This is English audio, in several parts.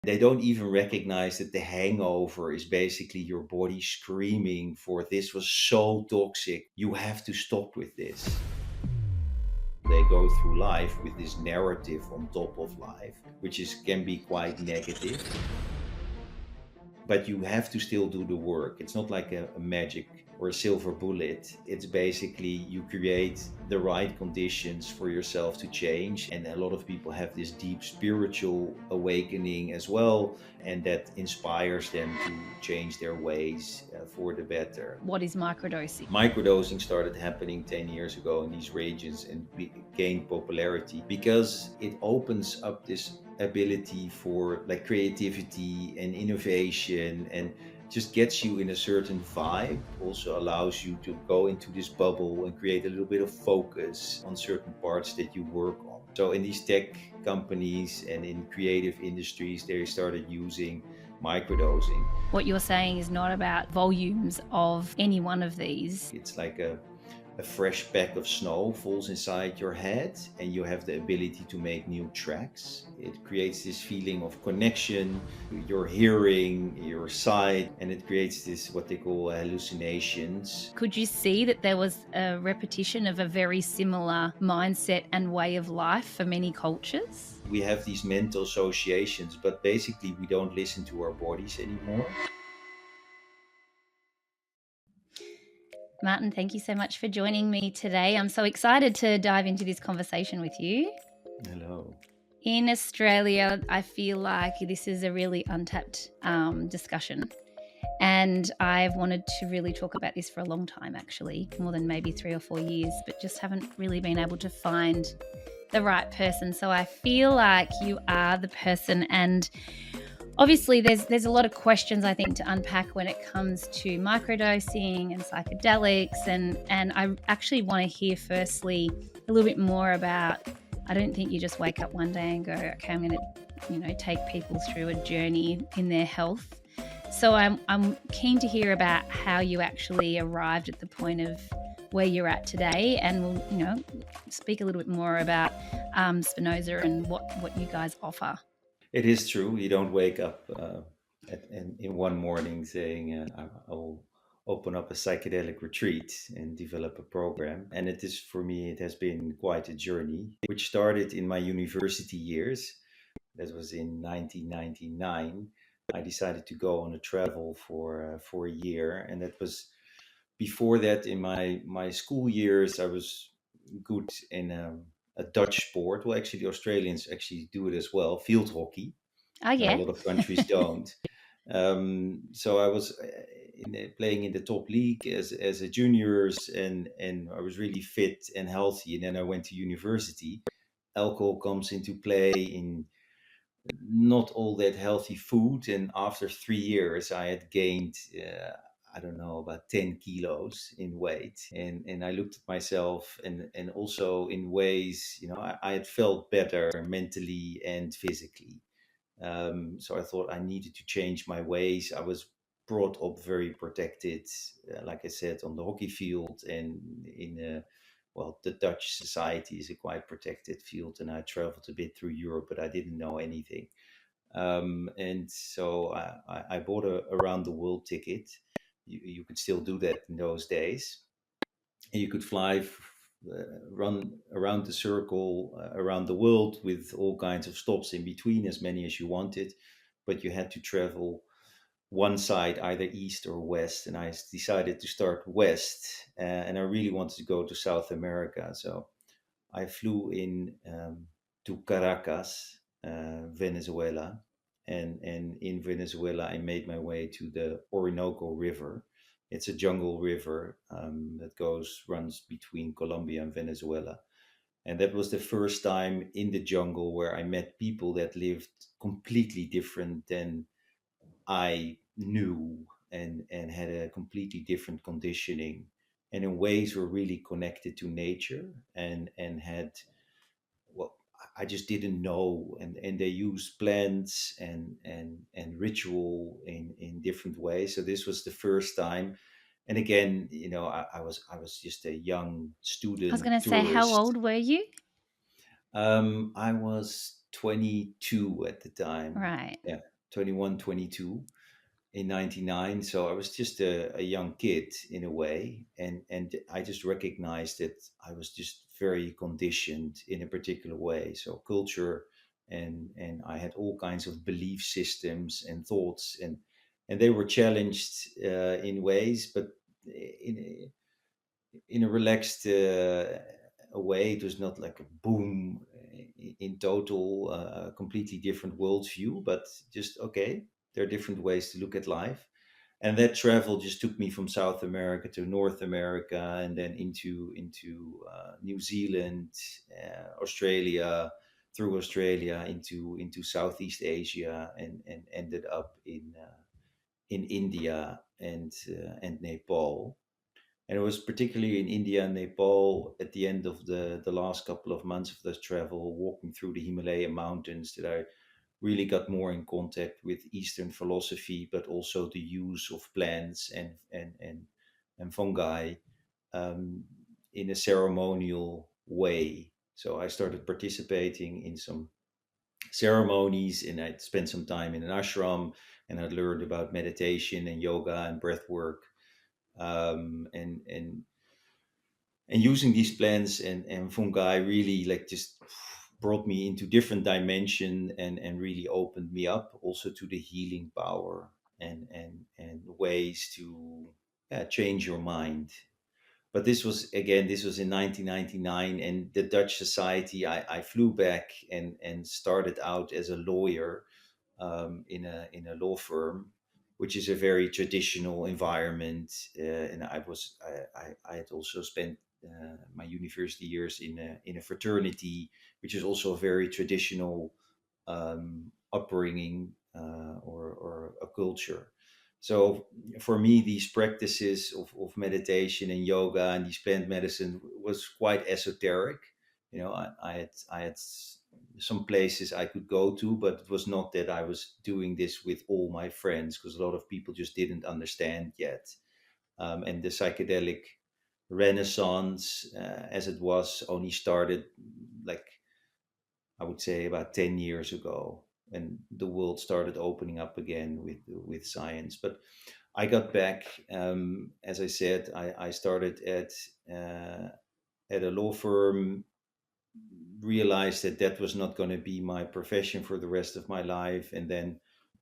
They don't even recognize that the hangover is basically your body screaming for this was so toxic. You have to stop with this. They go through life with this narrative on top of life, which can be quite negative. But you have to still do the work. It's not like a magic or a silver bullet. It's basically you create the right conditions for yourself to change. And a lot of people have this deep spiritual awakening as well, and that inspires them to change their ways for the better. What is microdosing? Microdosing started happening 10 years ago in these regions and gained popularity because it opens up this ability for like creativity and innovation, and just gets you in a certain vibe, also allows you to go into this bubble and create a little bit of focus on certain parts that you work on. So in these tech companies and in creative industries, they started using microdosing. What you're saying is not about volumes of any one of these. It's like a fresh pack of snow falls inside your head, and you have the ability to make new tracks. It creates this feeling of connection, your hearing, your sight, and it creates this what they call hallucinations. Could you see that there was a repetition of a very similar mindset and way of life for many cultures? We have these mental associations, but basically we don't listen to our bodies anymore. Maarten, thank you so much for joining me today. I'm so excited to dive into this conversation with you. Hello. In Australia, I feel like this is a really untapped discussion. And I've wanted to really talk about this for a long time, actually, more than maybe 3 or 4 years, but just haven't really been able to find the right person. So I feel like you are the person. And obviously, there's a lot of questions, I think, to unpack when it comes to microdosing and psychedelics. And I actually want to hear firstly a little bit more about, I don't think you just wake up one day and go, okay, I'm going to, take people through a journey in their health. So I'm keen to hear about how you actually arrived at the point of where you're at today, and we'll, speak a little bit more about Spinoza and what you guys offer. It is true. You don't wake up in one morning saying, I will open up a psychedelic retreat and develop a program. And it is, for me, it has been quite a journey, which started in my university years. That was in 1999. I decided to go on a travel for a year. And that was before that, in my school years, I was good in a Dutch sport. Well, actually, the Australians actually do it as well, field hockey. Oh, A yeah. lot of countries don't. So I was playing in the top league as a juniors, and I was really fit and healthy. And then I went to university. Alcohol comes into play in not all that healthy food, and after 3 years, I had gained. I don't know, about 10 kilos in weight. And I looked at myself, and also in ways, I had felt better mentally and physically. So I thought I needed to change my ways. I was brought up very protected, like I said, on the hockey field, and the Dutch society is a quite protected field. And I traveled a bit through Europe, but I didn't know anything. And so I bought a around the world ticket. You could still do that in those days. And you could run around the circle, around the world, with all kinds of stops in between, as many as you wanted. But you had to travel one side, either east or west. And I decided to start west, and I really wanted to go to South America. So I flew in to Caracas, Venezuela. And in Venezuela, I made my way to the Orinoco River. It's a jungle river that runs between Colombia and Venezuela. And that was the first time in the jungle where I met people that lived completely different than I knew, and had a completely different conditioning, and in ways were really connected to nature, and had what I just didn't know. And they use plants and ritual in different ways. So this was the first time. And again, I was just a young I was student going to say, how tourist. old were you? I was 22 at the time. Right. Yeah. 21, 22 in 99. So I was just a young kid in a way. And I just recognized that I was just very conditioned in a particular way. So culture, and I had all kinds of belief systems and thoughts, and they were challenged in ways, but in in a relaxed way. It was not like a boom in total, completely different worldview, but just okay. There are different ways to look at life, and that travel just took me from South America to North America, and then into New Zealand, Australia, through Australia into Southeast Asia, and ended up in India and Nepal. And it was particularly in India and Nepal at the end of the last couple of months of this travel, walking through the Himalayan mountains, that I really got more in contact with Eastern philosophy, but also the use of plants and fungi um, in a ceremonial way. So I started participating in some ceremonies, and I'd spent some time in an ashram, and I'd learned about meditation and yoga and breath work, and using these plants and fungi really like just brought me into different dimension, and really opened me up also to the healing power and ways to change your mind. But this was in 1999, and the Dutch society, I flew back and started out as a lawyer in a law firm, which is a very traditional environment. And I had also spent my university years in a fraternity, which is also a very traditional upbringing, or a culture. So for me, these practices of meditation and yoga and these plant medicine was quite esoteric. I had some places I could go to, but it was not that I was doing this with all my friends, because a lot of people just didn't understand yet. And the psychedelic renaissance, as it was, only started like I would say about 10 years ago, and the world started opening up again with science. But I got back, as I said, I started uh, at a law firm, realized that that was not going to be my profession for the rest of my life, and then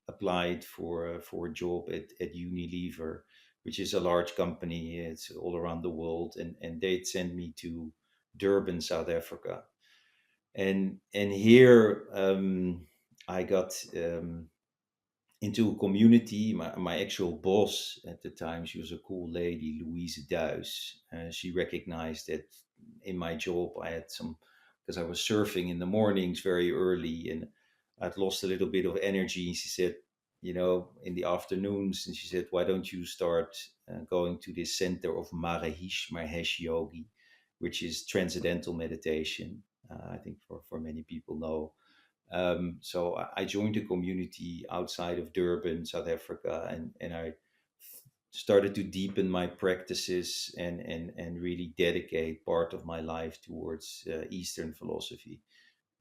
applied for a job at Unilever, which is a large company. It's all around the world, and they'd send me to Durban, South Africa, and here I got into a community. My actual boss at the time, she was a cool lady, Louise Duis. She recognized that in my job I had some, because I was surfing in the mornings very early, and I'd lost a little bit of energy. And she said, in the afternoons, and she said, why don't you start going to this center of Mahesh Yogi, which is transcendental meditation. I think for many people know. So I joined a community outside of Durban, South Africa, and I started to deepen my practices and really dedicate part of my life towards Eastern philosophy.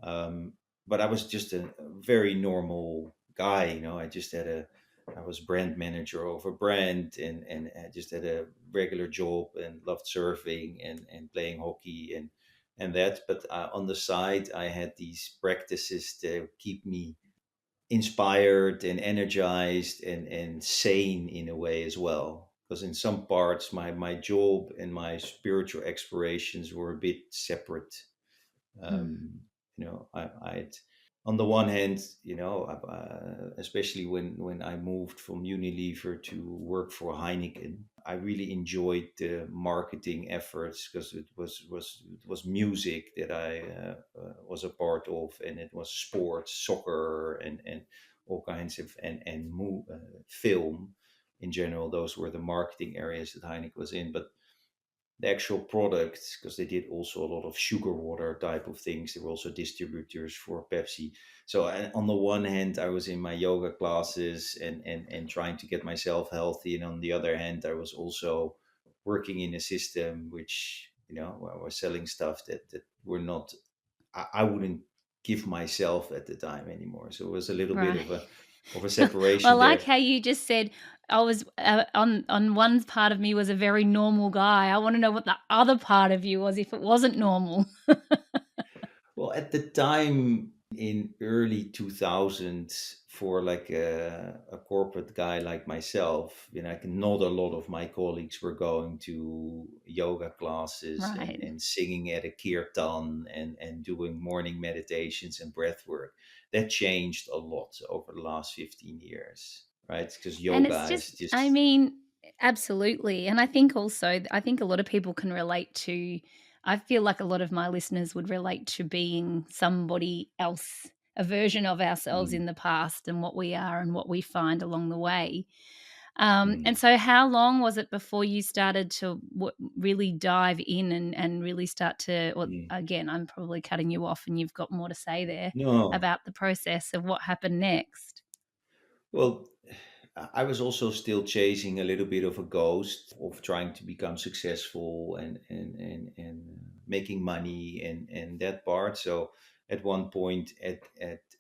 Um, but I was just a very normal guy, I was brand manager of a brand, and I just had a regular job and loved surfing and playing hockey and that. But on the side, I had these practices to keep me inspired and energized and sane in a way as well. Because in some parts, my job and my spiritual explorations were a bit separate. Mm. I on the one hand, especially when I moved from Unilever to work for Heineken, I really enjoyed the marketing efforts, because it was music that I was a part of, and it was sports, soccer, and all kinds of film in general. Those were the marketing areas that Heineken was in, but the actual product, because they did also a lot of sugar water type of things. They were also distributors for Pepsi. So on the one hand, I was in my yoga classes and trying to get myself healthy, and on the other hand, I was also working in a system which I was selling stuff that were not. I wouldn't give myself at the time anymore. So it was a little bit of a Right. of a Well, I separation like there. how you just said I was on one part of me was a very normal guy. I want to know what the other part of you was if it wasn't normal. Well, at the time in early 2000s, for like a corporate guy like myself, like not a lot of my colleagues were going to yoga classes Right. and singing at a kirtan and doing morning meditations and breath work. That changed a lot over the last 15 years, right? Because And it's yoga is just, I just, mean, absolutely. And I think also, I think a lot of people can relate to, I feel like a lot of my listeners would relate to being somebody else, a version of ourselves mm, in the past and what we are and what we find along the way. And mm, so, how long was it before you started to really dive in and really start to? Well, mm. again, I'm probably cutting you off, and you've got more to say there No. about the process of what happened next. Well, I was also still chasing a little bit of a ghost of trying to become successful and making money and that part. So at one point at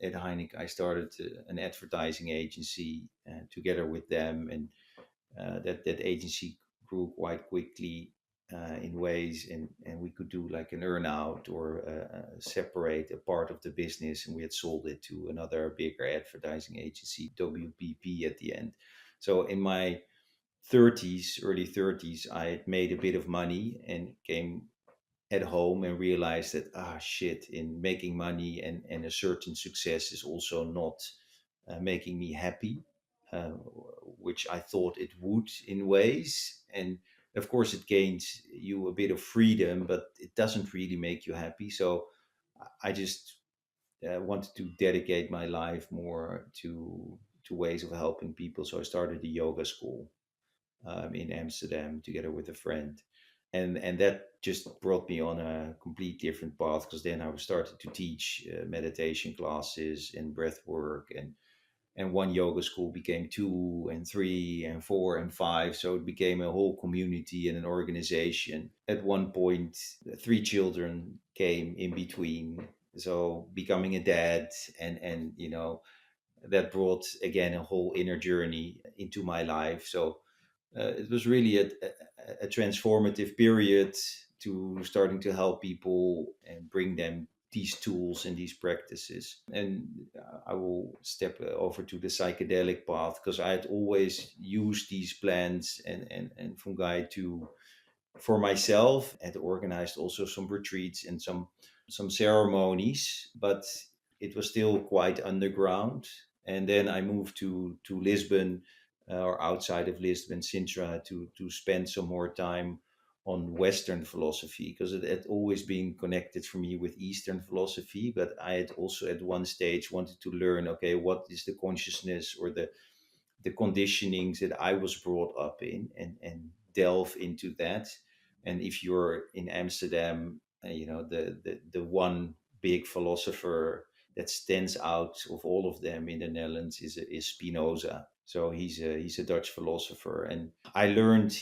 Heineken, I started an advertising agency together with them, and that agency grew quite quickly in ways, and we could do like an earn out or separate a part of the business, and we had sold it to another bigger advertising agency, WPP, at the end. So in my 30s, early 30s, I had made a bit of money and came at home and realized that, shit, in making money and a certain success is also not making me happy, which I thought it would in ways. And of course, it gains you a bit of freedom, but it doesn't really make you happy. So I just wanted to dedicate my life more to ways of helping people. So I started a yoga school in Amsterdam together with a friend, and that just brought me on a complete different path, because then I started to teach meditation classes and breath work, and one yoga school became two and three and four and five, so it became a whole community and an organization. At one point, three children came in between, so becoming a dad, and that brought again a whole inner journey into my life. So it was really a transformative period to starting to help people and bring them these tools and these practices. And I will step over to the psychedelic path, because I had always used these plants and fungi to for myself, and organized also some retreats and some ceremonies, but it was still quite underground. And then I moved to Lisbon, or outside of Lisbon, Sintra, to spend some more time on Western philosophy, because it had always been connected for me with Eastern philosophy. But I had also at one stage wanted to learn, okay, what is the consciousness or the conditionings that I was brought up in, and delve into that. And if you're in Amsterdam, the one big philosopher that stands out of all of them in the Netherlands is Spinoza. So he's a Dutch philosopher, and I learned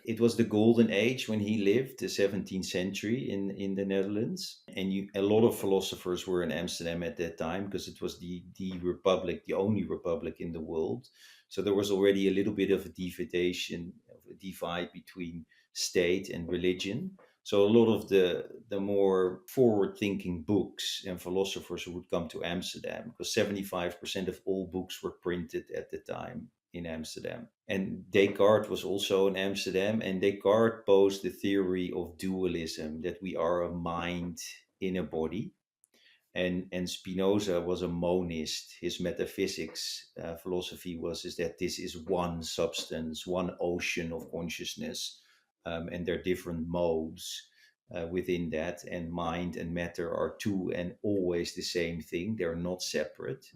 it was the golden age when he lived, the 17th century in the Netherlands. And a lot of philosophers were in Amsterdam at that time, because it was the republic, the only republic in the world. So there was already a little bit of a dividation, of a divide between state and religion. So a lot of the more forward-thinking books and philosophers would come to Amsterdam, because 75% of all books were printed at the time in Amsterdam. And Descartes was also in Amsterdam, and Descartes posed the theory of dualism, that we are a mind in a body. And Spinoza was a monist. His metaphysics philosophy was is that this is one substance, one ocean of consciousness, and there are different modes within that. And mind and matter are two and always the same thing. They're not separate.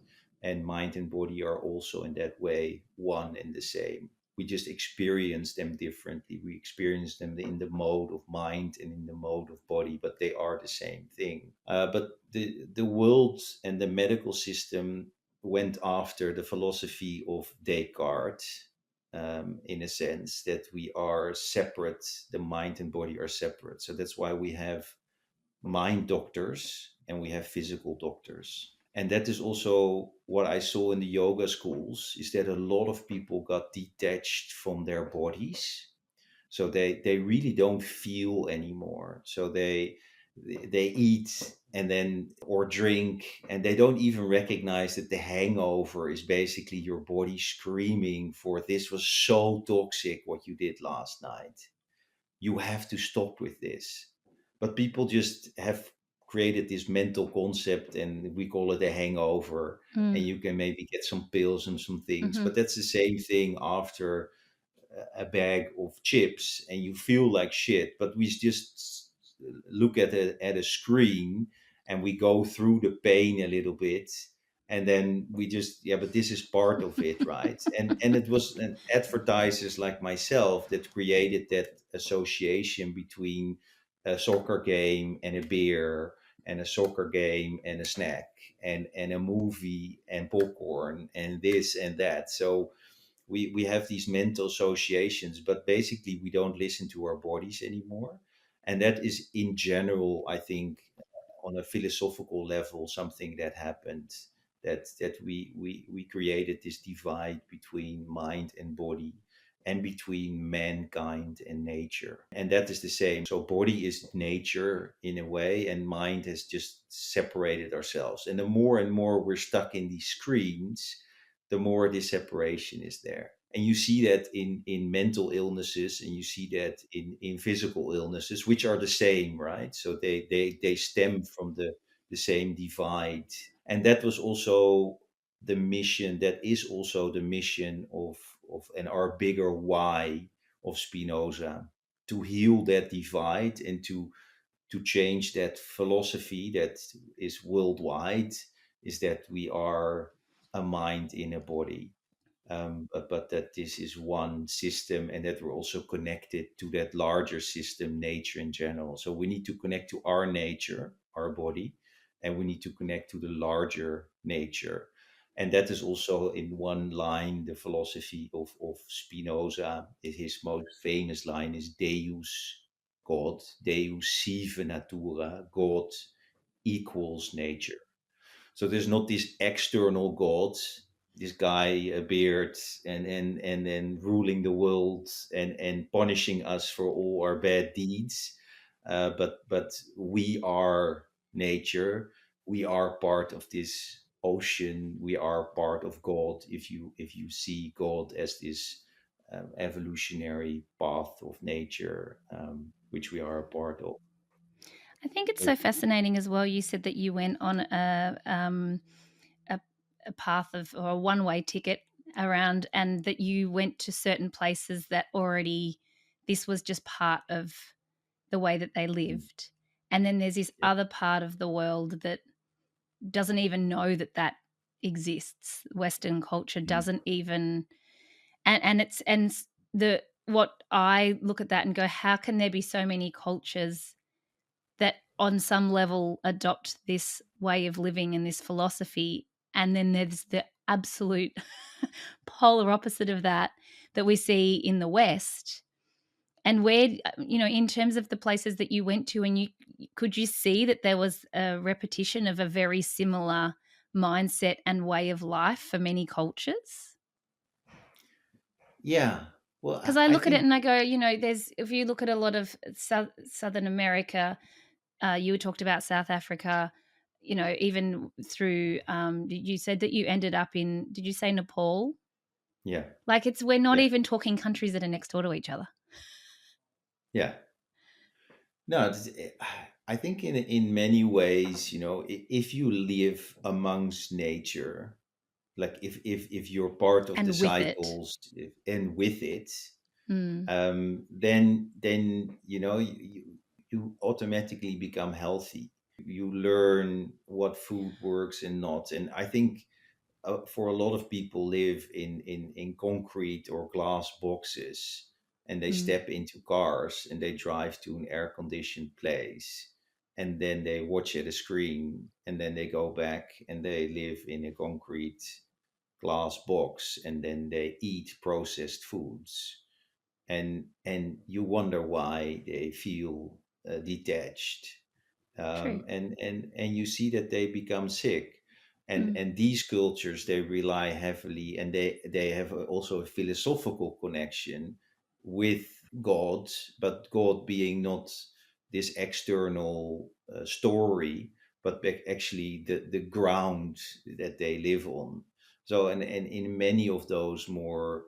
And mind and body are also in that way one and the same. We just experience them differently. We experience them in the mode of mind and in the mode of body, but they are the same thing. But the world and the medical system went after the philosophy of Descartes, in a sense that we are separate, the mind and body are separate. So that's why we have mind doctors and we have physical doctors. And that is also what I saw in the yoga schools, is that a lot of people got detached from their bodies, so they really don't feel anymore. So they eat and then or drink, and they don't even recognize that the hangover is basically your body screaming for, this was so toxic what you did last night, you have to stop with this. But people just have created this mental concept, and we call it a hangover, and Mm. you can maybe get some pills and some things, Hmm. but that's the same thing after a bag of chips and you feel like shit. But we just look at a screen, and we go through the pain a little bit, and then we just, yeah, but this is part of it, right? And it was an advertisers like myself that created that association between a soccer game and a beer, and a soccer game and a snack, and a movie and popcorn and this and that. So we have these mental associations, but basically we don't listen to our bodies anymore. And that is in general, I think, on a philosophical level, something that happened, that we created this divide between mind and body, and between mankind and nature. And that is the same. So body is nature in a way, and mind has just separated ourselves. And the more and more we're stuck in these screens, the more this separation is there. And you see that in mental illnesses, and you see that in physical illnesses, which are the same, right? So they stem from the same divide. And that was also the mission, that is also the mission of and our bigger why of Spinoza, to heal that divide, and to change that philosophy that is worldwide, is that we are a mind in a body, but that this is one system, and that we're also connected to that larger system, nature in general. So we need to connect to our nature, our body, and we need to connect to the larger nature. And that is also in one line the philosophy of Spinoza. His most famous line is Deus, God, Deus sive natura, God equals nature. So there's not this external God, this guy, a beard, and then ruling the world, and punishing us for all our bad deeds. But we are nature. We are part of this ocean. We are part of God. If you see God as this evolutionary path of nature, which we are a part of. I think it's so fascinating as well. You said that you went on a, a path of, or a one-way ticket around, and that you went to certain places that already, this was just part of the way that they lived. And then there's this Yeah. other part of the world that doesn't even know that that exists. Western culture Mm. doesn't even, and it's, and the, what I look at that and go, how can there be so many cultures that on some level adopt this way of living and this philosophy, and then there's the absolute polar opposite of that that we see in the West. And where, in terms of the places that you went to, and you could you see that there was a repetition of a very similar mindset and way of life for many cultures? Yeah. Well, Because I, I I look at it think, and I go, there's, if you look at a lot of Southern America, you talked about South Africa, even through, you said that you ended up in, did you say Nepal? yeah, Like, it's, we're not yeah, even talking countries that are next door to each other. yeah. No, I think in many ways, if you live amongst nature, like if you're part of the And with it. cycles, and with it, Mm, then you automatically become healthy. You learn what food works and not. And I think for a lot of people live in concrete or glass boxes, and they mm, step into cars and they drive to an air conditioned place, and then they watch at a screen, and then they go back and they live in a concrete glass box, and then they eat processed foods, and you wonder why they feel detached, true. and you see that they become sick. Mm. And these cultures, they rely heavily, and they have also a philosophical connection with God, but God being not this external story, but actually the ground that they live on. So, and in many of those more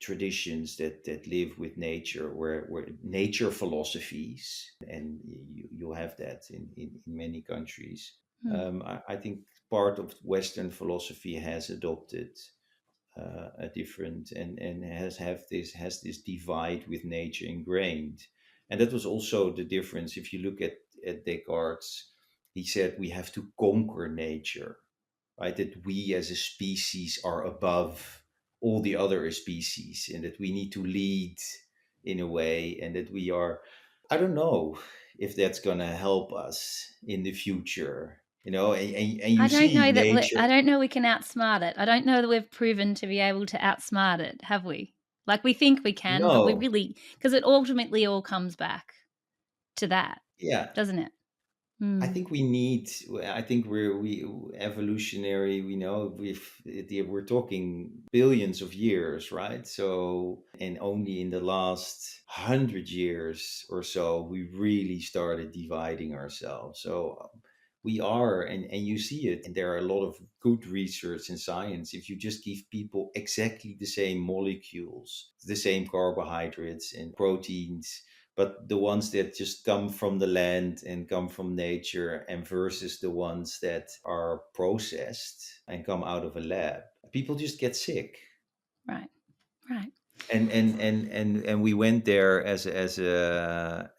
traditions that live with nature, where nature philosophies, and you have that in many countries. Mm. I think part of Western philosophy has adopted a different, and has this divide with nature ingrained. And that was also the difference. If you look at Descartes, he said we have to conquer nature, right? That we as a species are above all the other species, and that we need to lead in a way, and that we are. I don't know if that's gonna help us in the future, and you see I nature. don't know we can outsmart it. I don't know that we've proven to be able to outsmart it, have we? Like we think we can, but we No, really, because it ultimately all comes back to that, yeah, doesn't it? I Mm. think we need. I think we evolutionary. We know we're talking billions of years, right? So, and only in the last 100 years or so, we really started dividing ourselves. So, we are, and you see it, and there are a lot of good research in science. If you just give people exactly the same molecules, the same carbohydrates and proteins, but the ones that just come from the land and come from nature, and versus the ones that are processed and come out of a lab, people just get sick. Right, right. And we went there as a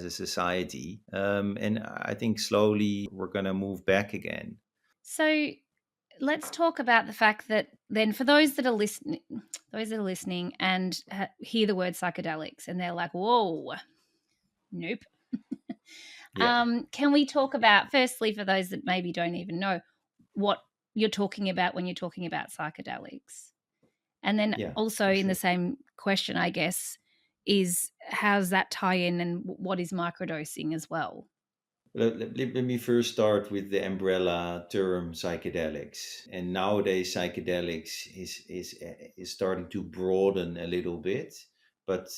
society, and I think slowly we're gonna move back again. So let's talk about the fact that then for those that are listening, and hear the word psychedelics and they're like, whoa, nope. Yeah, Can we talk about, firstly, for those that maybe don't even know, what you're talking about when you're talking about psychedelics? And then yeah, also for in the sure. same question, I guess, is how's that tie in and what is microdosing as well? Let me first start with the umbrella term psychedelics. And nowadays, psychedelics is starting to broaden a little bit, but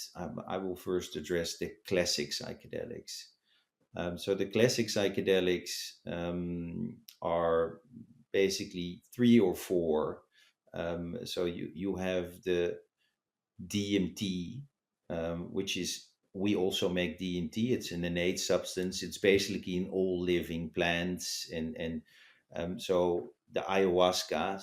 I will first address the classic psychedelics. So the classic psychedelics are basically three or four. So you have the DMT, which is, we also make DMT. It's an innate substance. It's basically in all living plants, and so the ayahuasca.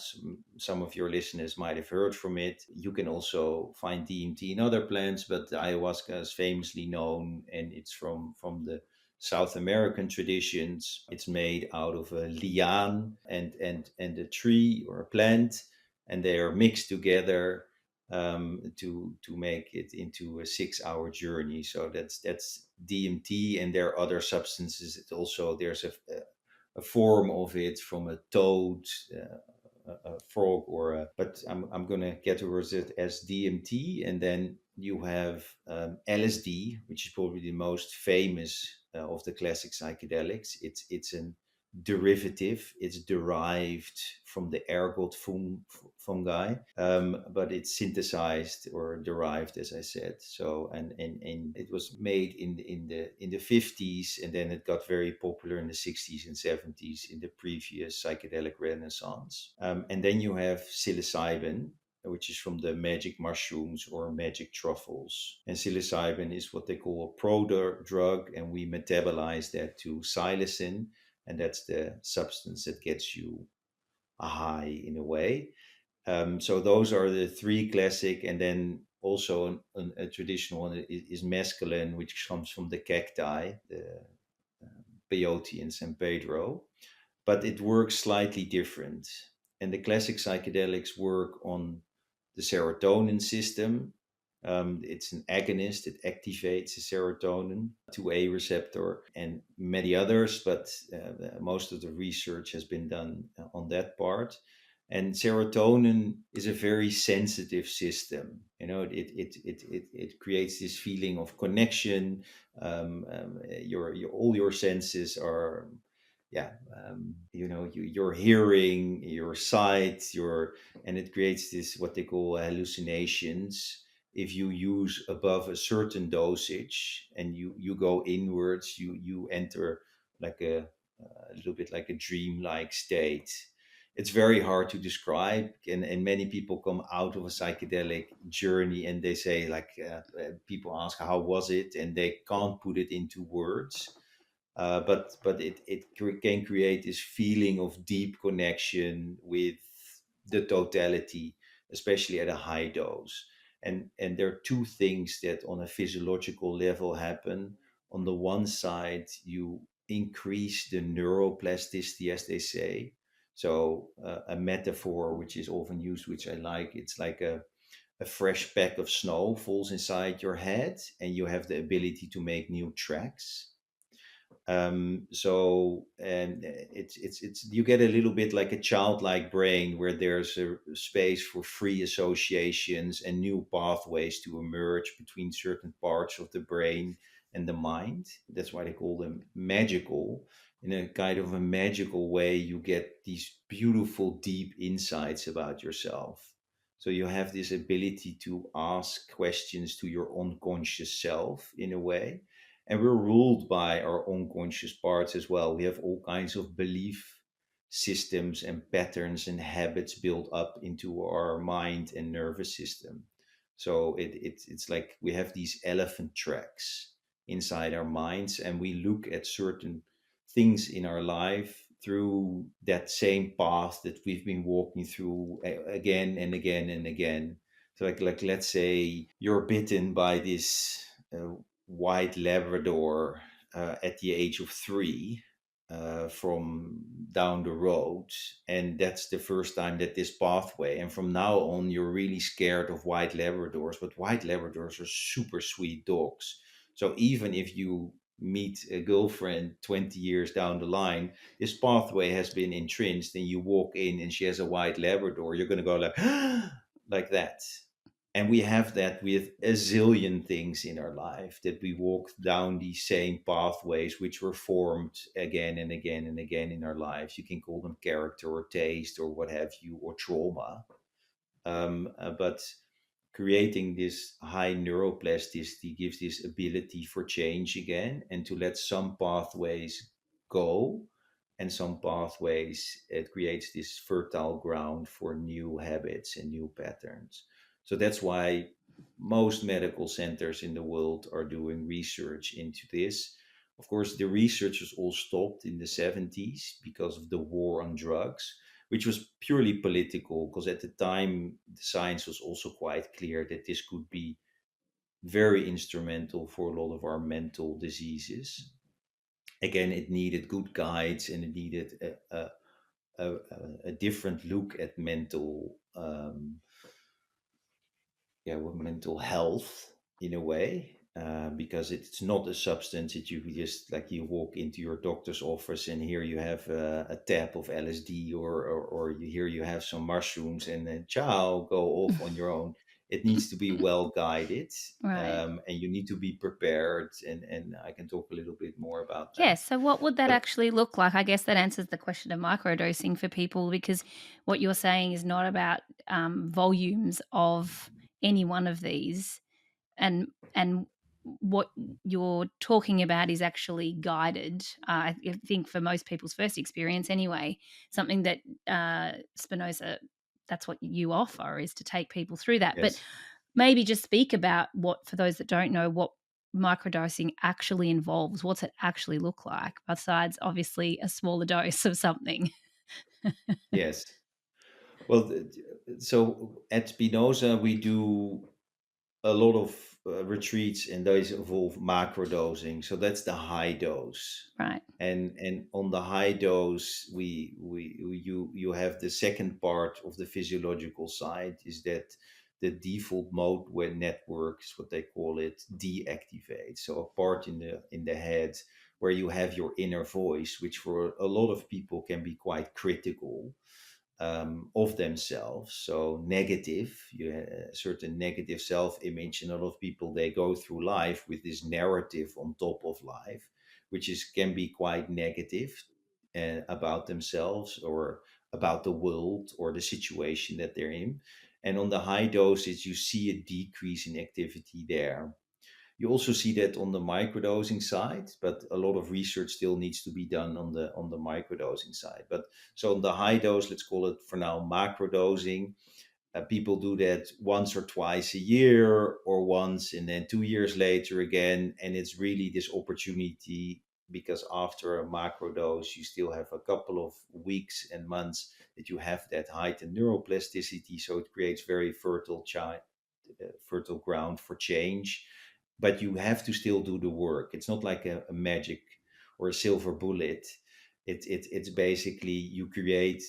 Some of your listeners might have heard from it. You can also find DMT in other plants, but the ayahuasca is famously known, and it's from the South American traditions. It's made out of a lian and a tree or a plant, and they are mixed together to make it into a 6 hour journey. So that's DMT, and there are other substances. It also, there's a form of it from a toad, a frog, but I'm gonna categorize it as DMT, and then you have LSD, which is probably the most famous of the classic psychedelics. It's an derivative. It's derived from the ergot fungi, but it's synthesized or derived, as I said. So, and it was made in the 50s, and then it got very popular in the 60s and 70s in the previous psychedelic renaissance. And then you have psilocybin, which is from the magic mushrooms or magic truffles. And psilocybin is what they call a drug, and we metabolize that to psilocin, and that's the substance that gets you a high in a way. So those are the three classic, and then also a traditional one is mescaline, which comes from the cacti, the peyote and San Pedro, but it works slightly different. And the classic psychedelics work on the serotonin system. It's an agonist, it activates the serotonin 2A receptor and many others, but most of the research has been done on that part. And serotonin is a very sensitive system. It creates this feeling of connection. All your senses are yeah, your hearing, your sight, and it creates this what they call hallucinations. If you use above a certain dosage and you go inwards, you enter like a little bit like a dream-like state. It's very hard to describe, and many people come out of a psychedelic journey and they say like, people ask how was it, and they can't put it into words. But it can create this feeling of deep connection with the totality, especially at a high dose. And there are two things that on a physiological level happen. On the one side, you increase the neuroplasticity, as they say. So a metaphor which is often used, which I like, it's like a fresh pack of snow falls inside your head, and you have the ability to make new tracks. So and it's you get a little bit like a childlike brain where there's a space for free associations and new pathways to emerge between certain parts of the brain and the mind. That's why they call them magical. In a kind of a magical way, you get these beautiful deep insights about yourself. So you have this ability to ask questions to your unconscious self in a way, and we're ruled by our unconscious parts as well. We have all kinds of belief systems and patterns and habits built up into our mind and nervous system. So it's like we have these elephant tracks inside our minds, and we look at certain things in our life through that same path that we've been walking through again and again and again. So like let's say you're bitten by this white Labrador at the age of 3 from down the road. And that's the first time that this pathway. And from now on, you're really scared of white Labradors, but white Labradors are super sweet dogs. So even if you meet a girlfriend 20 years down the line, this pathway has been entrenched, and you walk in and she has a white Labrador, you're going to go like, like that. And we have that with a zillion things in our life, that we walk down these same pathways which were formed again and again and again in our lives. You can call them character or taste or what have you, or trauma. But creating this high neuroplasticity gives this ability for change again, and to let some pathways go, and some pathways, it creates this fertile ground for new habits and new patterns. So that's why most medical centers in the world are doing research into this. Of course, the researchers all stopped in the 70s because of the war on drugs, which was purely political, because at the time the science was also quite clear that this could be very instrumental for a lot of our mental diseases. Again, it needed good guides, and it needed a different look at mental health in a way, because it's not a substance that you just like you walk into your doctor's office and here you have a tab of LSD, or you here you have some mushrooms and then ciao, go off on your own. It needs to be well guided, Right. and you need to be prepared, and I can talk a little bit more about Yeah. that. So, what would that But actually look like? I guess that answers the question of microdosing for people, because what you're saying is not about volumes of any one of these, and what you're talking about is actually guided. I think for most people's first experience, anyway, something that Spinoza, that's what you offer, is to take people through that. But yes, maybe just speak about what, for those that don't know, what microdosing actually involves. What's it actually look like, besides obviously a smaller dose of something? yes. Well, so at Spinoza we do a lot of retreats, and those involve macrodosing. So that's the high dose. Right. And on the high dose, you have the second part of the physiological side, is that the default mode where network is what they call it deactivates. So a part in the head where you have your inner voice, which for a lot of people can be quite critical of themselves. So negative, certain negative self-image, and a lot of people, they go through life with this narrative on top of life, which is can be quite negative. about themselves or about the world or the situation that they're in. And on the high dosage, you see a decrease in activity there. You also see that on the microdosing side, but a lot of research still needs to be done on the microdosing side. But so on the high dose, let's call it for now macrodosing. People do that once or twice a year, or once and then 2 years later again. And it's really this opportunity, because after a macro dose, you still have a couple of weeks and months that you have that heightened neuroplasticity. So it creates very fertile ground for change. But you have to still do the work. It's not like a magic or a silver bullet. It's basically you create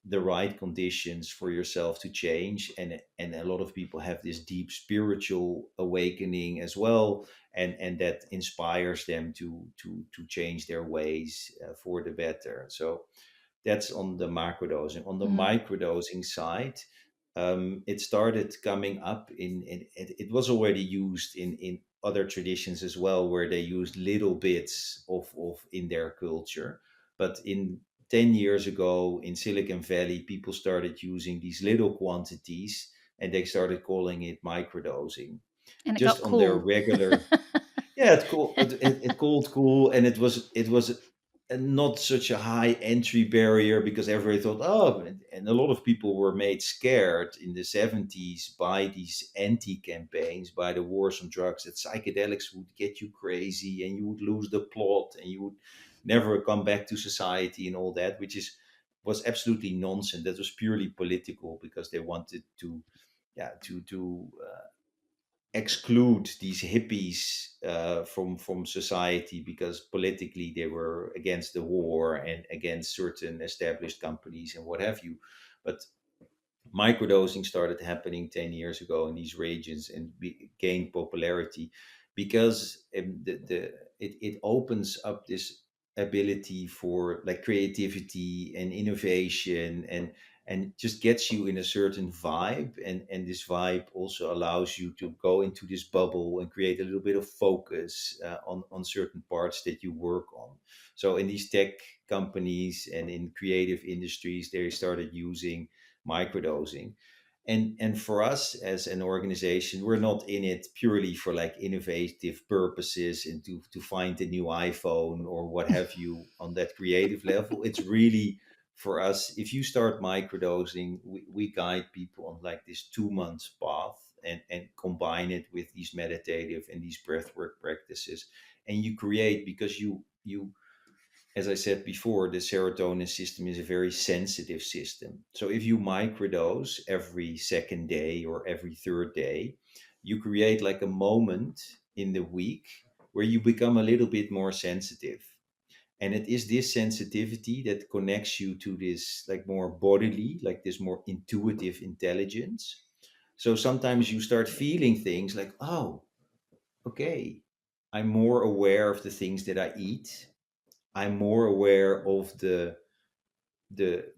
the right conditions for yourself to change, and a lot of people have this deep spiritual awakening as well, and that inspires them to change their ways for the better. So that's on the macrodosing. On the Mm. microdosing side, it started coming up it was already used in other traditions as well, where they used little bits of in their culture. But in 10 years ago in Silicon Valley, people started using these little quantities, and they started calling it microdosing, And it just got on their cool. regular. Yeah, it called cool, and it was not such a high entry barrier, because everybody thought, oh, and a lot of people were made scared in the 70s by these anti campaigns, by the wars on drugs, that psychedelics would get you crazy and you would lose the plot and you would never come back to society and all that, which was absolutely nonsense. That was purely political, because they wanted to, yeah, to exclude these hippies from society, because politically they were against the war and against certain established companies and what have you. But microdosing started happening 10 years ago in these regions, and gained popularity because it opens up this ability for like creativity and innovation, and just gets you in a certain vibe, and this vibe also allows you to go into this bubble and create a little bit of focus on certain parts that you work on. So in these tech companies and in creative industries, they started using microdosing. And for us as an organization, we're not in it purely for like innovative purposes and to find a new iPhone or what have you on that creative level. It's really for us, if you start microdosing, we guide people on like this 2 months path, and combine it with these meditative and these breathwork practices. And you create, because you as I said before, the serotonin system is a very sensitive system. So if you microdose every second day or every third day, you create like a moment in the week where you become a little bit more sensitive. And it is this sensitivity that connects you to this like more bodily, like this more intuitive intelligence. So sometimes you start feeling things like, oh, okay, I'm more aware of the things that I eat. I'm more aware of the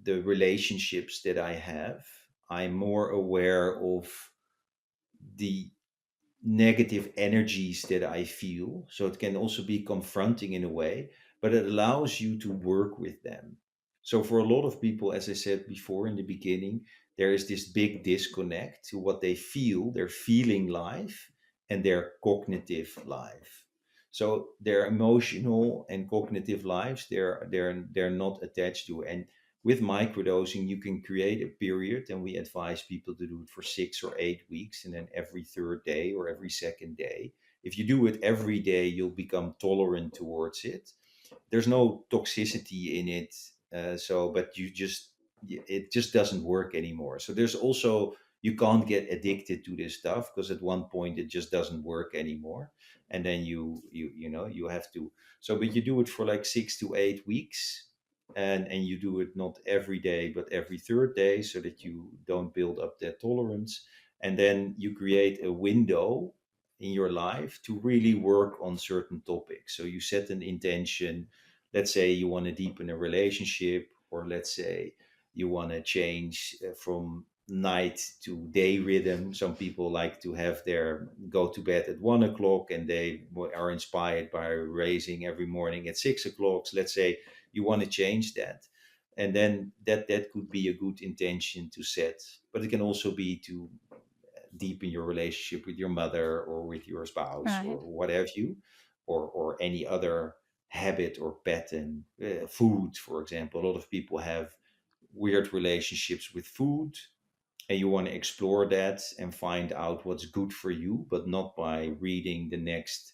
relationships that I have. I'm more aware of the negative energies that I feel. So it can also be confronting in a way, but it allows you to work with them. So for a lot of people, as I said before in the beginning, there is this big disconnect to what they feel, their feeling life, and their cognitive life. So their emotional and cognitive lives, they're not attached to. And with microdosing, you can create a period, and we advise people to do it for 6 or 8 weeks, and then every third day or every second day. If you do it every day, you'll become tolerant towards it. There's no toxicity in it, but it just doesn't work anymore. So there's also, you can't get addicted to this stuff, because at one point it just doesn't work anymore, and then you have to. So but you do it for like 6 to 8 weeks, and you do it not every day but every third day, so that you don't build up that tolerance. And then you create a window in your life to really work on certain topics. So you set an intention. Let's say you want to deepen a relationship, or let's say you want to change from night to day rhythm. Some people like to have their go to bed at 1 o'clock, and they are inspired by raising every morning at 6 o'clock. So let's say you want to change that. And then that could be a good intention to set, but it can also be to deepen your relationship with your mother or with your spouse or Right. what have you, or any other habit or pattern. Food, for example, a lot of people have weird relationships with food, and you want to explore that and find out what's good for you, but not by reading the next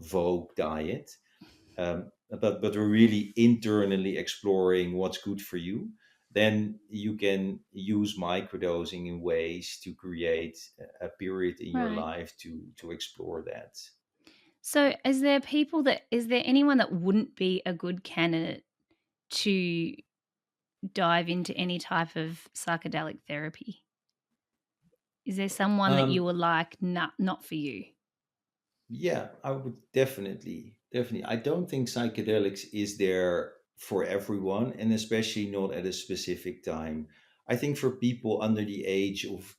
Vogue diet. But we're really internally exploring what's good for you. Then you can use microdosing in ways to create a period in your Right. life to explore that. So, is there anyone that wouldn't be a good candidate to dive into any type of psychedelic therapy? Is there someone that you Um, were like, "Nah, not for you"? yeah, I would definitely. I don't think psychedelics is there for everyone, and especially not at a specific time. I think for people under the age of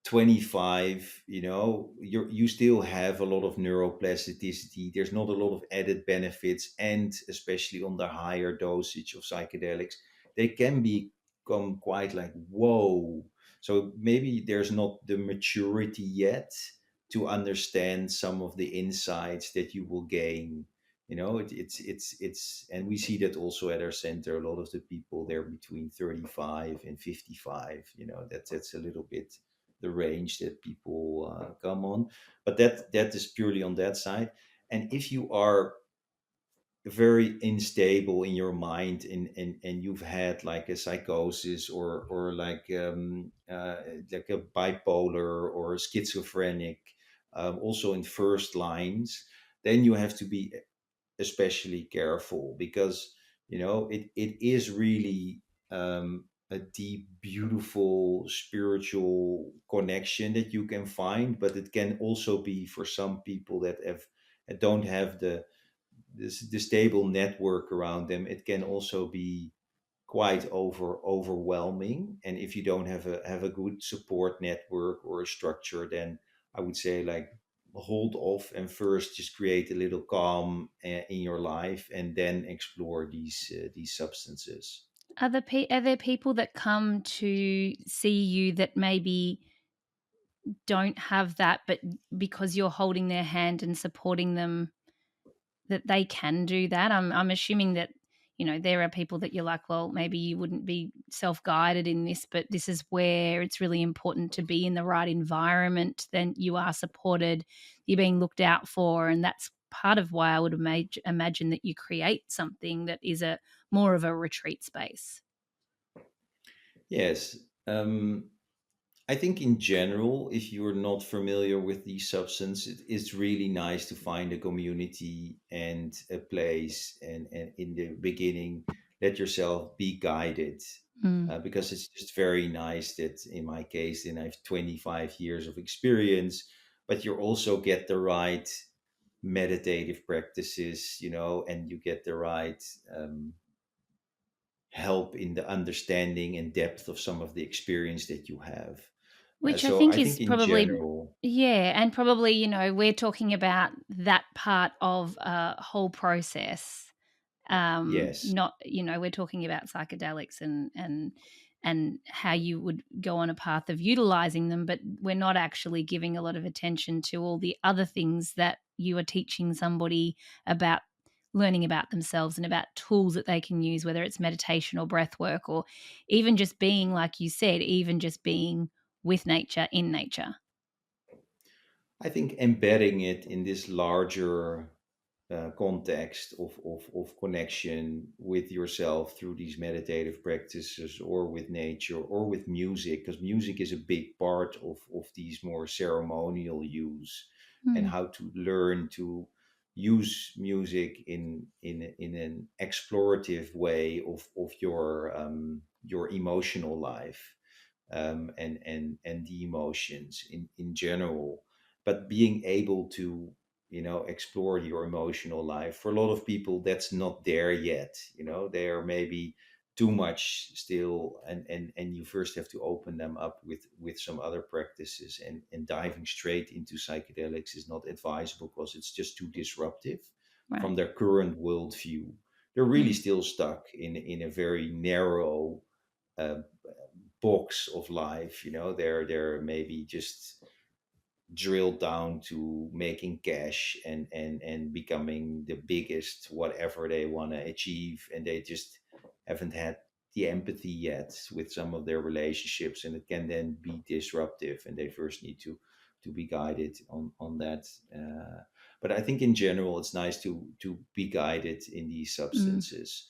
25, you still have a lot of neuroplasticity. There's not a lot of added benefits, and especially on the higher dosage of psychedelics, they can become quite like whoa. So maybe there's not the maturity yet to understand some of the insights that you will gain. And we see that also at our center. A lot of the people, they're between 35 and 55. That's a little bit the range that people come on, but that is purely on that side. And if you are very unstable in your mind, and you've had like a psychosis, or like a bipolar or a schizophrenic, also in first lines, then you have to be especially careful, because it is really a deep, beautiful spiritual connection that you can find, but it can also be for some people that don't have the stable network around them. It can also be quite overwhelming, and if you don't have a good support network or a structure, then I would say, like, hold off and first just create a little calm in your life, and then explore these substances. Are there people that come to see you that maybe don't have that, but because you're holding their hand and supporting them, that they can do that? I'm assuming that, there are people that you're like, well, maybe you wouldn't be self-guided in this, but this is where it's really important to be in the right environment. Then you are supported, you're being looked out for, and that's part of why I would imagine that you create something that is a more of a retreat space. Yes. I think in general, if you're not familiar with these substances, it's really nice to find a community and a place, and in the beginning, let yourself be guided. Mm. Because it's just very nice that in my case, then I have 25 years of experience, but you also get the right meditative practices, and you get the right help in the understanding and depth of some of the experience that you have. Which I So think I is think in probably, general, yeah, and probably, we're talking about that part of a whole process. yes, Not, we're talking about psychedelics and how you would go on a path of utilizing them, but we're not actually giving a lot of attention to all the other things that you are teaching somebody about, learning about themselves and about tools that they can use, whether it's meditation or breath work, or even just being, like you said, even just being with nature, in nature. I think embedding it in this larger context of connection with yourself through these meditative practices, or with nature, or with music, because music is a big part of these more ceremonial use, and Hmm. how to learn to use music in an explorative way of your emotional life, and the emotions in general, but being able to explore your emotional life. For a lot of people, that's not there yet. They are maybe too much still, and you first have to open them up with some other practices, and diving straight into psychedelics is not advisable, because it's just too disruptive from Right. their current worldview. they're really Mm. still stuck in a very narrow uh, box of life. They're maybe just drilled down to making cash and becoming the biggest whatever they want to achieve, and they just haven't had the empathy yet with some of their relationships, and it can then be disruptive, and they first need to be guided on that. But I think in general it's nice to be guided in these Mm. substances.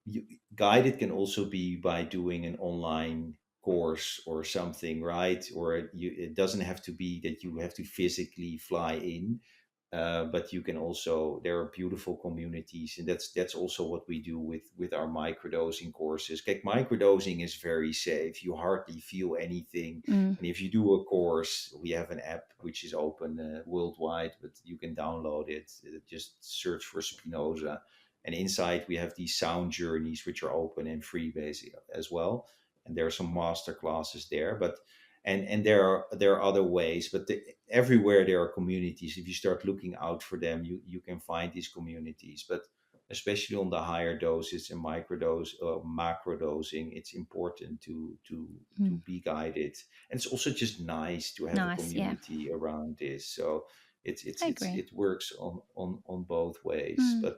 you, Guided can also be by doing an online course or something, right? Or it doesn't have to be that you have to physically fly in, but you can also, there are beautiful communities, and that's also what we do with our microdosing courses. Like, microdosing is very safe, you hardly feel anything. Mm. And if you do a course, we have an app which is open worldwide, but you can download it. Just search for Spinoza, and inside we have these sound journeys which are open and free basically as well. And there are some master classes there, but and there are other ways, but everywhere there are communities. If you start looking out for them, you can find these communities. But especially on the higher doses and microdose macrodosing, it's important to Mm. be guided. And it's also just nice to have a Nice. Yeah, community around this. So I agree. it works on both ways. Mm. But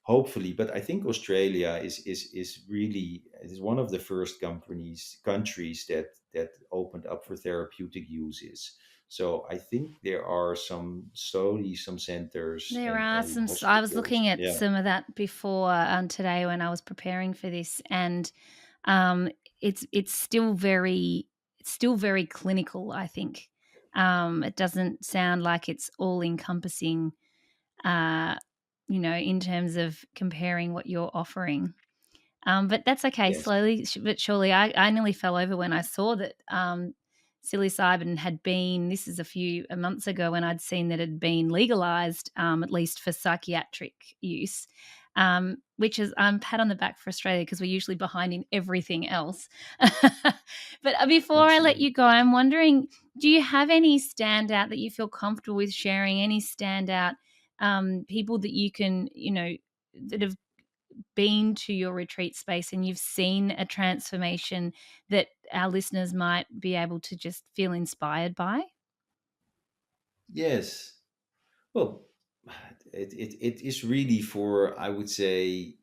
hopefully, but I think Australia is really is one of the first countries that opened up for therapeutic uses. So I think there are some centers There and are some. I was hospitals. looking at Yeah. some of that before today when I was preparing for this, and um, it's still very clinical. I think it doesn't sound like it's all encompassing. Uh, in terms of comparing what you're offering. But that's okay. Yes. Slowly but surely, I nearly fell over when I saw that psilocybin had been. This is a months ago when I'd seen that it had been legalized, at least for psychiatric use. Which is pat on the back for Australia because we're usually behind in everything else. But before I let Excellent. you go, I'm wondering, do you have any standout that you feel comfortable with sharing? Any standout people that you can, that have been to your retreat space and you've seen a transformation that our listeners might be able to just feel inspired by? Yes. Well, it is really for, I would say,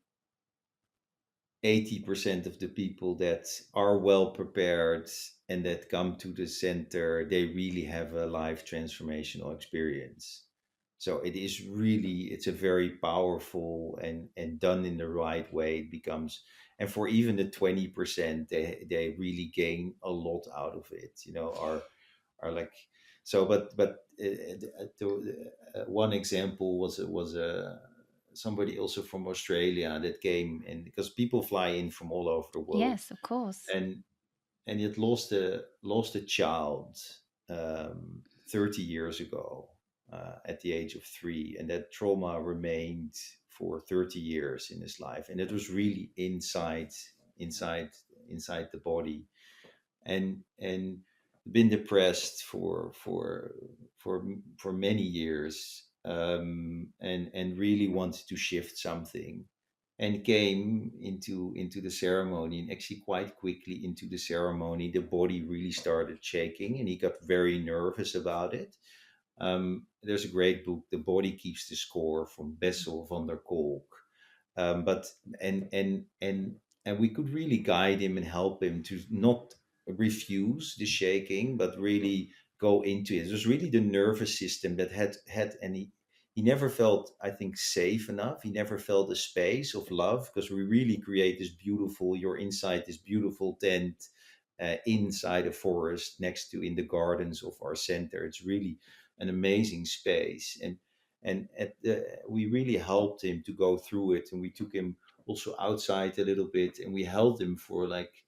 80% of the people that are well prepared and that come to the center, they really have a life transformational experience. So it's a very powerful, and done in the right way, it becomes, and for even the 20%, they really gain a lot out of it, are like, so. One example was somebody also from Australia that came in, because people fly in from all over the world, Yes, of course. and it lost a child 30 years ago, at the age of 3, and that trauma remained for 30 years in his life, and it was really inside inside the body, and been depressed for many years, and really wanted to shift something, and came into the ceremony, and actually quite quickly into the ceremony the body really started shaking, and he got very nervous about it. There's a great book, The Body Keeps the Score, from Bessel van der Kolk. But and we could really guide him and help him to not refuse the shaking, but really go into it. It was really the nervous system that had, and he never felt, I think, safe enough. He never felt a space of love, because we really create this beautiful, you're inside this beautiful tent, inside a forest, next to, in the gardens of our center. It's really an amazing space, and we really helped him to go through it, and we took him also outside a little bit, and we held him for, like,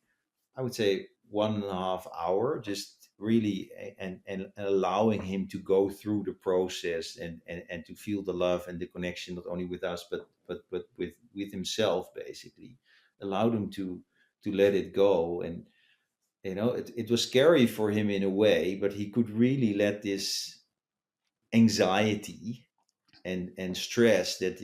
I would say, 1.5 hour, just really, and allowing him to go through the process, and to feel the love and the connection, not only with us, but with himself, basically. Allowed him to let it go, and it was scary for him in a way, but he could really let this anxiety and stress that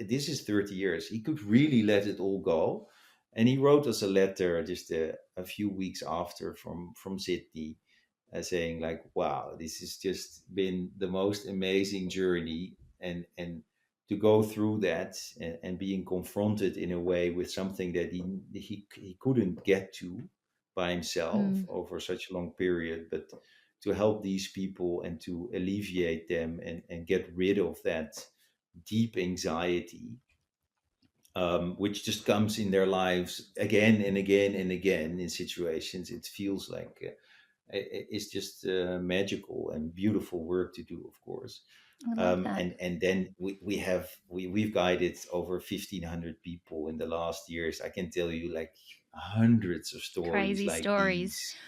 this is 30 years. He could really let it all go. And he wrote us a letter just a few weeks after from Sydney, saying like, wow, this has just been the most amazing journey. And to go through that, and being confronted in a way with something that he couldn't get to by himself Mm. over such a long period, but to help these people and to alleviate them, and get rid of that deep anxiety, which just comes in their lives again and again and again in situations. It feels like it's just magical and beautiful work to do, of course. I love that. And then we've guided over 1,500 people in the last years. I can tell you like hundreds of stories Crazy like stories. these.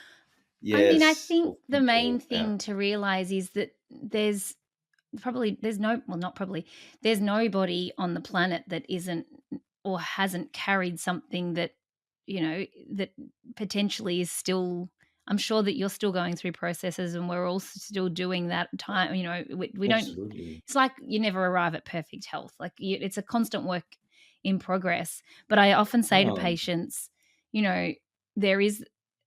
I mean, I Yes, think of the main people. Yeah, thing to realize is that there's no, well, not probably, there's nobody on the planet that isn't or hasn't carried something that, you know, that potentially is still, I'm sure that you're still going through processes, and we're all still doing that time, you know, we don't, absolutely. it's like you never arrive at perfect health. Like it's a constant work in progress. But I often say to No, patients, you know, there is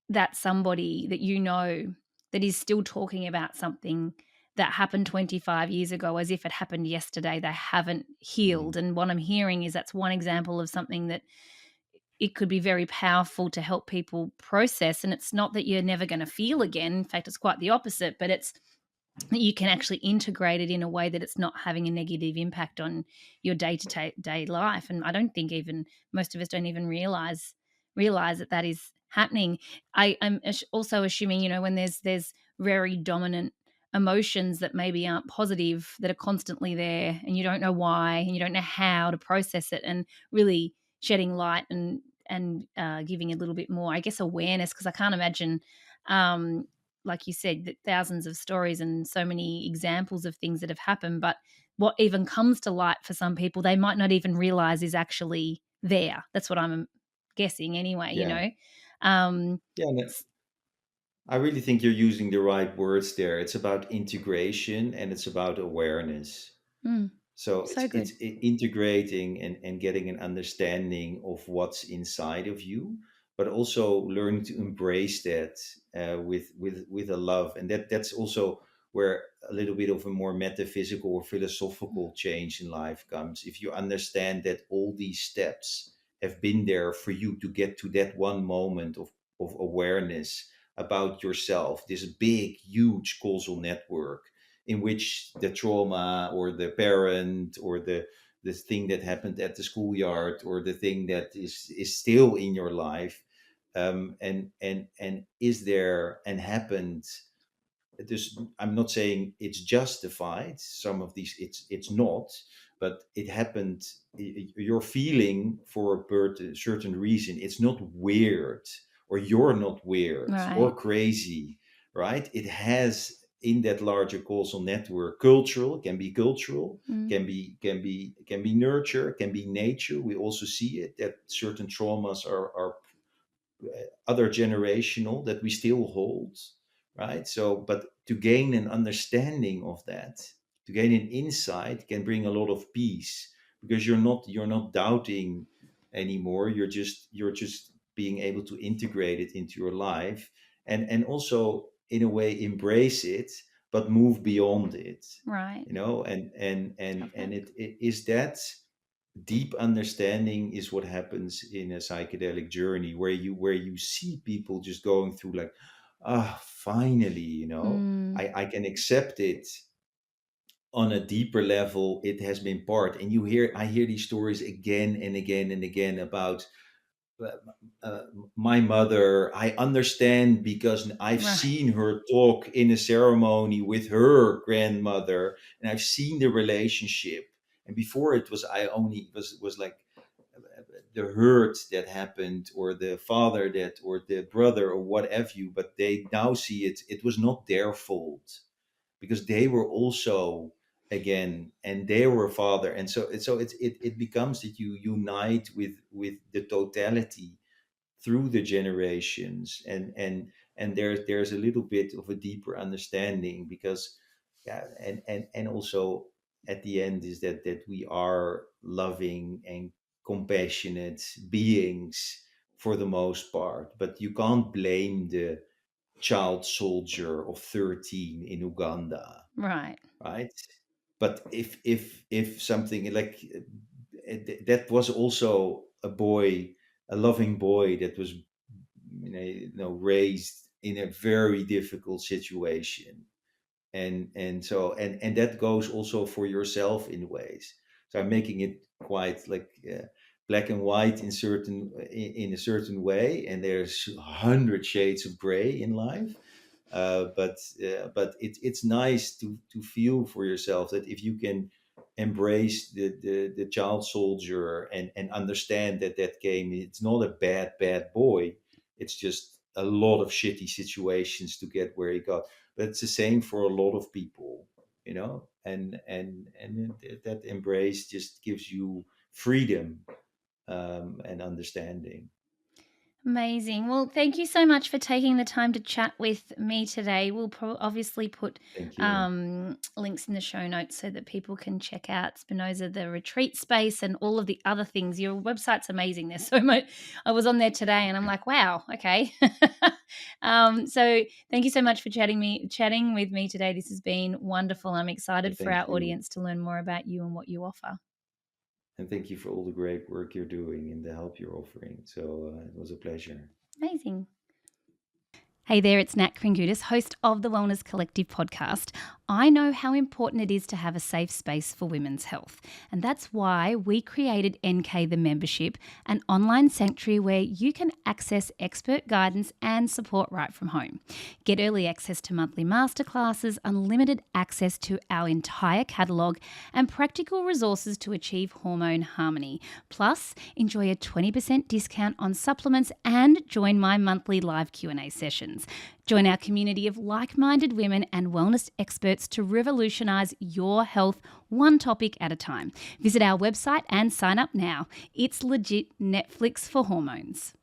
that somebody that you know that is still talking about something that happened 25 years ago as if it happened yesterday. They haven't mm, healed. And what I'm hearing is that's one example of something that it could be very powerful to help people process. And it's not that you're never going to feel again. In fact, it's quite the opposite, but it's that you can actually integrate it in a way that it's not having a negative impact on your day-to-day life. And I don't think even most of us don't even realize that that is happening. I'm also assuming, you know, when there's very dominant emotions that maybe aren't positive, that are constantly there, and you don't know why, and you don't know how to process it, and really shedding light and giving a little bit more, I guess, awareness, because I can't imagine, like you said, that thousands of stories and so many examples of things that have happened, but what even comes to light for some people, they might not even realize is actually there. That's what I'm guessing anyway, you yeah, know? Um, yeah. No, I really think you're using the right words there. It's about integration and it's about awareness. mm, So so good. integrating and getting an understanding of what's inside of you, but also learning to embrace that with a love, and that's also where a little bit of a more metaphysical or philosophical change in life comes. If you understand that all these steps have been there for you to get to that one moment of awareness about yourself, this big, huge causal network in which the trauma or the parent or the thing that happened at the schoolyard or the thing that is still in your life, and is there and happened. This, I'm not saying it's justified, some of these it's not, but it happened. You're feeling for a certain reason. It's not weird, or you're not weird or Right. crazy, right? It has in that larger causal network, cultural, can be cultural, Mm, can be nurture, can be nature. We also see it that certain traumas are other generational that we still hold, right? So, but to gain an understanding of that, to gain an insight, can bring a lot of peace, because you're not doubting anymore. You're just being able to integrate it into your life, and also in a way embrace it, but move beyond it. right. And Love it is that deep understanding is what happens in a psychedelic journey, where you see people just going through like, finally, that. I can accept it on a deeper level. It has been part. And I hear these stories again and again and again about uh, uh, my mother. I understand because I've Right. seen her talk in a ceremony with her grandmother, and I've seen the relationship. And before it was, I only was like the hurt that happened, or the father that, or the brother, or what have you. But they now see it was not their fault, because they were also, again, and they were father. And so it becomes that you unite with the totality through the generations, and there's a little bit of a deeper understanding, because yeah, and also at the end is that we are loving and compassionate beings for the most part, but you can't blame the child soldier of 13 in Uganda, Right. right? But if something like that was also a boy, a loving boy that was raised in a very difficult situation, and that goes also for yourself in ways. So I'm making it quite like black and white in a certain way, and there's 100 shades of gray in life. But it's nice to feel for yourself that if you can embrace the child soldier and understand that game, it's not a bad boy. It's just a lot of shitty situations to get where he got. But it's the same for a lot of people, and that embrace just gives you freedom, and understanding. Amazing. Well, thank you so much for taking the time to chat with me today. We'll obviously put Thank you. links in the show notes so that people can check out Spinoza, the retreat space, and all of the other things. Your website's amazing. There's so much. I was on there today, and I'm like, wow, okay. So thank you so much for chatting with me today. This has been wonderful. I'm excited for Thank our you. audience to learn more about you and what you offer. And thank you for all the great work you're doing and the help you're offering. So it was a pleasure. Amazing. Hey there, it's Nat Kringoudis, host of the Wellness Collective podcast. I know how important it is to have a safe space for women's health, and that's why we created NK the Membership, an online sanctuary where you can access expert guidance and support right from home. Get early access to monthly masterclasses, unlimited access to our entire catalogue, and practical resources to achieve hormone harmony. Plus, enjoy a 20% discount on supplements and join my monthly live Q&A sessions. Join our community of like-minded women and wellness experts to revolutionise your health one topic at a time. Visit our website and sign up now. It's legit Netflix for hormones.